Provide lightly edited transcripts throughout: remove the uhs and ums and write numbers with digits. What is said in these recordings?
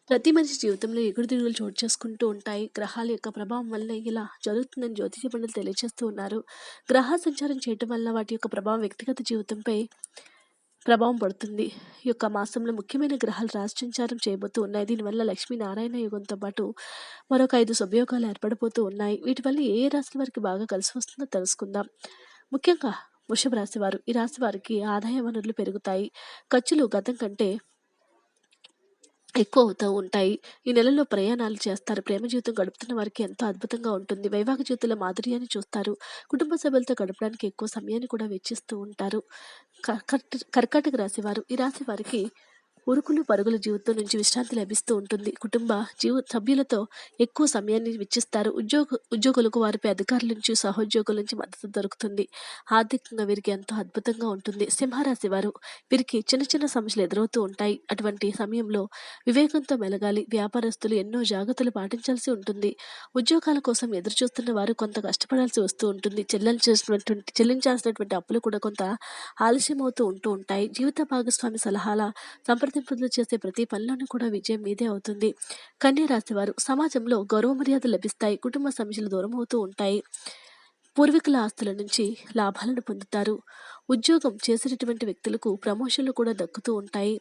ప్రతి మనిషి జీవితంలో ఎగుడుదిగుడులు చోటు చేసుకుంటూ ఉంటాయి. గ్రహాల యొక్క ప్రభావం వల్ల ఇలా జరుగుతుందని జ్యోతిష పండితులు తెలియజేస్తూ ఉన్నారు. గ్రహ సంచారం చేయటం వల్ల వాటి యొక్క ప్రభావం వ్యక్తిగత జీవితంపై ప్రభావం పడుతుంది. ఈ యొక్క మాసంలో ముఖ్యమైన గ్రహాలు రాశి సంచారం చేయబోతూ ఉన్నాయి. దీనివల్ల లక్ష్మీనారాయణ యుగంతో పాటు మరొక 5 శుభయోగాలు ఏర్పడబోతూ ఉన్నాయి. వీటి వల్ల ఏ ఏ రాశుల వారికి బాగా కలిసి వస్తుందో తెలుసుకుందాం. ముఖ్యంగా వృషభ రాశి వారు. ఈ రాశి వారికి ఆదాయ వనరులు పెరుగుతాయి. ఖర్చులు గతం కంటే ఎక్కువ అవుతూ ఉంటాయి. ఈ నెలలో ప్రయాణాలు చేస్తారు. ప్రేమ జీవితం గడుపుతున్న వారికి ఎంతో అద్భుతంగా ఉంటుంది. వైవాహిక జీవితంలో మాధుర్యాన్ని చూస్తారు. కుటుంబ సభ్యులతో గడపడానికి ఎక్కువ సమయాన్ని కూడా వెచ్చిస్తూ ఉంటారు. కర్కాటక రాశి వారు. ఈ రాశి వారికి ఉరుకులు పరుగుల జీవితం నుంచి విశ్రాంతి లభిస్తూ ఉంటుంది. కుటుంబ సభ్యులతో ఎక్కువ సమయాన్ని వెచ్చిస్తారు. ఉద్యోగులకు వారిపై అధికారుల నుంచి సహోద్యోగుల నుంచి మద్దతు దొరుకుతుంది. ఆర్థికంగా వీరికి ఎంతో అద్భుతంగా ఉంటుంది. సింహరాశి వారు. వీరికి చిన్న చిన్న సమస్యలు ఎదురవుతూ ఉంటాయి. అటువంటి సమయంలో వివేకంతో మెలగాలి. వ్యాపారస్తులు ఎన్నో జాగ్రత్తలు పాటించాల్సి ఉంటుంది. ఉద్యోగాల కోసం ఎదురు చూస్తున్న వారు కొంత కష్టపడాల్సి వస్తూ ఉంటుంది. చెల్లించాల్సినటువంటి అప్పులు కూడా కొంత ఆలస్యం ఉంటూ ఉంటాయి. జీవిత భాగస్వామి సలహాల సంప్రదింపులు చేసే ప్రతి పనిలోనూ కూడా విజయం మీదే అవుతుంది. కన్య రాశి వారు. సమాజంలో గౌరవ మర్యాదలు లభిస్తాయి. కుటుంబ సమస్యలు దూరం అవుతూ ఉంటాయి. పూర్వీకుల ఆస్తుల నుంచి లాభాలను పొందుతారు. ఉద్యోగం చేసేటటువంటి వ్యక్తులకు ప్రమోషన్లు కూడా దక్కుతూ ఉంటాయి.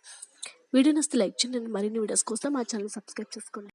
వీడియో నచ్చితే లైక్ చేయండి. మరిన్ని వీడియోస్ కోసం మా ఛానల్ సబ్స్క్రైబ్ చేసుకోండి.